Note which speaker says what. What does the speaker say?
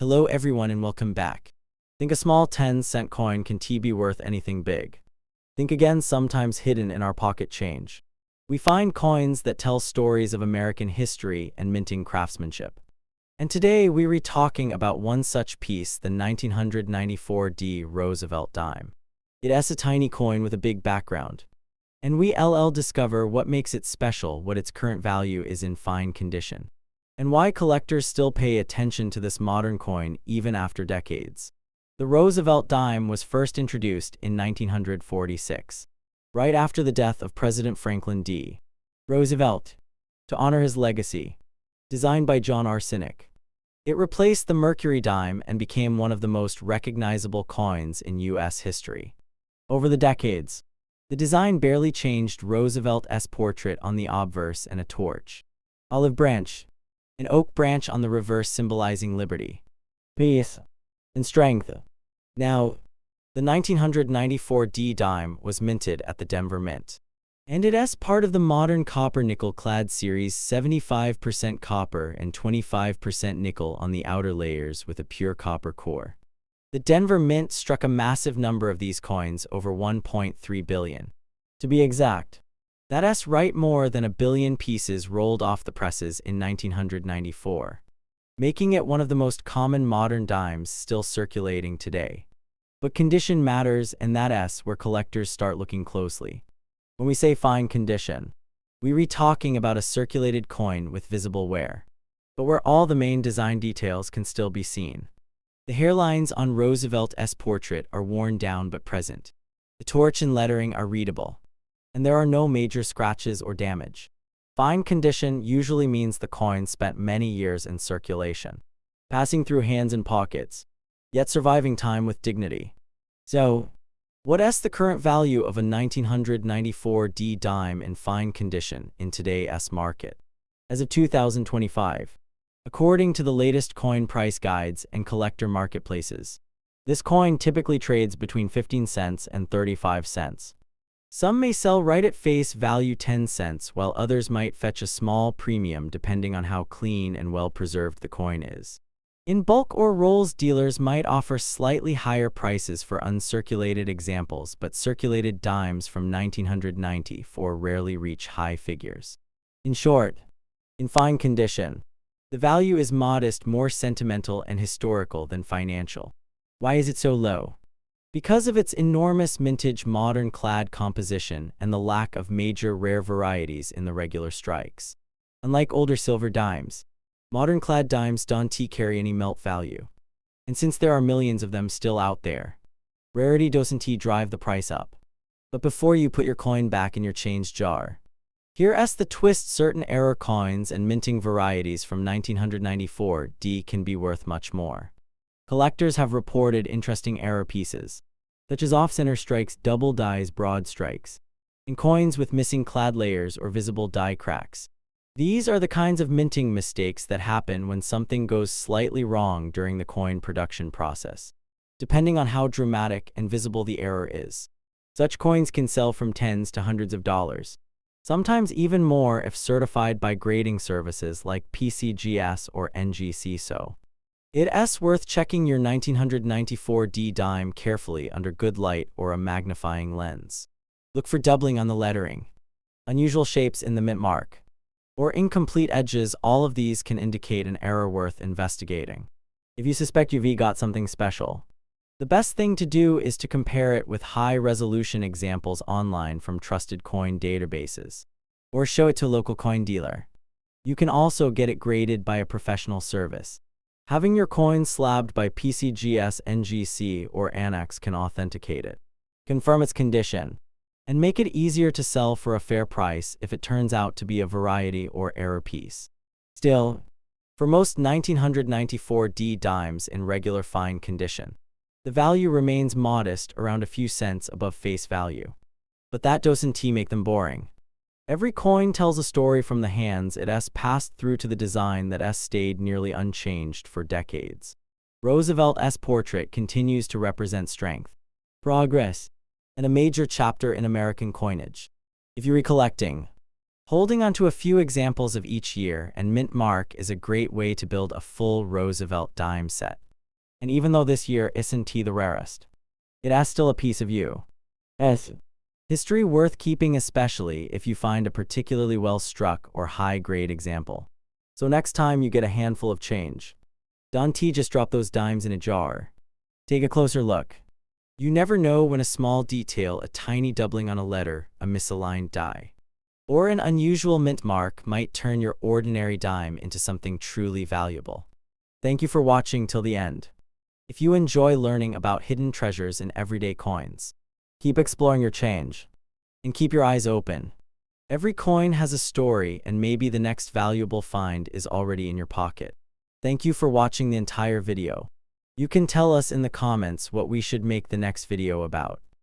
Speaker 1: Hello everyone and welcome back. Think a small 10-cent coin can be worth anything big. Think again, sometimes hidden in our pocket change. We find coins that tell stories of American history and minting craftsmanship. And today we're talking about one such piece, the 1994 Roosevelt Dime. It's a tiny coin with a big background. And we'll discover what makes it special, what its current value is in fine condition, and why collectors still pay attention to this modern coin even after decades. The Roosevelt Dime was first introduced in 1946, right after the death of President Franklin D. Roosevelt, to honor his legacy. Designed by John R. Cynic, it replaced the Mercury dime and became one of the most recognizable coins in U.S. history. Over the decades, the design barely changed: Roosevelt's portrait on the obverse and a torch, olive branch, an oak branch on the reverse symbolizing liberty, peace, and strength. Now, the 1994 dime was minted at the Denver Mint, and it's part of the modern copper-nickel-clad series, 75% copper and 25% nickel on the outer layers with a pure copper core. The Denver Mint struck a massive number of these coins, over 1.3 billion. To be exact, that's right, more than a billion pieces rolled off the presses in 1994, making it one of the most common modern dimes still circulating today. But condition matters, and that's where collectors start looking closely. When we say fine condition, we're talking about a circulated coin with visible wear, but where all the main design details can still be seen. The hairlines on Roosevelt's portrait are worn down but present. The torch and lettering are readable, and there are no major scratches or damage. Fine condition usually means the coin spent many years in circulation, passing through hands and pockets, yet surviving time with dignity. So, what's the current value of a 1994 dime in fine condition in today's market? As of 2025, according to the latest coin price guides and collector marketplaces, this coin typically trades between 15 cents and 35 cents. Some may sell right at face value 10 cents, while others might fetch a small premium depending on how clean and well-preserved the coin is. In bulk or rolls, dealers might offer slightly higher prices for uncirculated examples, but circulated dimes from 1994 rarely reach high figures. In short, in fine condition, the value is modest, more sentimental and historical than financial. Why is it so low? Because of its enormous mintage, modern clad composition, and the lack of major rare varieties in the regular strikes. Unlike older silver dimes, modern clad dimes don't carry any melt value. And since there are millions of them still out there, rarity doesn't drive the price up. But before you put your coin back in your change jar, here's the twist: certain error coins and minting varieties from 1994 can be worth much more. Collectors have reported interesting error pieces, such as off-center strikes, double dies, broad strikes, and coins with missing clad layers or visible die cracks. These are the kinds of minting mistakes that happen when something goes slightly wrong during the coin production process, depending on how dramatic and visible the error is. Such coins can sell from tens to hundreds of dollars, sometimes even more if certified by grading services like PCGS or NGC. So, it's worth checking your 1994 dime carefully under good light or a magnifying lens. Look for doubling on the lettering, unusual shapes in the mint mark, or incomplete edges. All of these can indicate an error worth investigating. If you suspect you've got something special, the best thing to do is to compare it with high-resolution examples online from trusted coin databases, or show it to a local coin dealer. You can also get it graded by a professional service. Having your coin slabbed by PCGS, NGC, or Annex can authenticate it, confirm its condition, and make it easier to sell for a fair price if it turns out to be a variety or error piece. Still, for most 1994 dimes in regular fine condition, the value remains modest, around a few cents above face value. But that doesn't make them boring. Every coin tells a story from the hands it's passed through to the design that's stayed nearly unchanged for decades. Roosevelt's portrait continues to represent strength, progress, and a major chapter in American coinage. If you're recollecting, holding onto a few examples of each year and mint mark is a great way to build a full Roosevelt dime set. And even though this year isn't the rarest, it has still a piece of you. Yes. History worth keeping, especially if you find a particularly well-struck or high-grade example. So next time you get a handful of change, don't just drop those dimes in a jar. Take a closer look. You never know when a small detail, a tiny doubling on a letter, a misaligned die, or an unusual mint mark might turn your ordinary dime into something truly valuable. Thank you for watching till the end. If you enjoy learning about hidden treasures in everyday coins, keep exploring your change and keep your eyes open. Every coin has a story, and maybe the next valuable find is already in your pocket. Thank you for watching the entire video. You can tell us in the comments what we should make the next video about.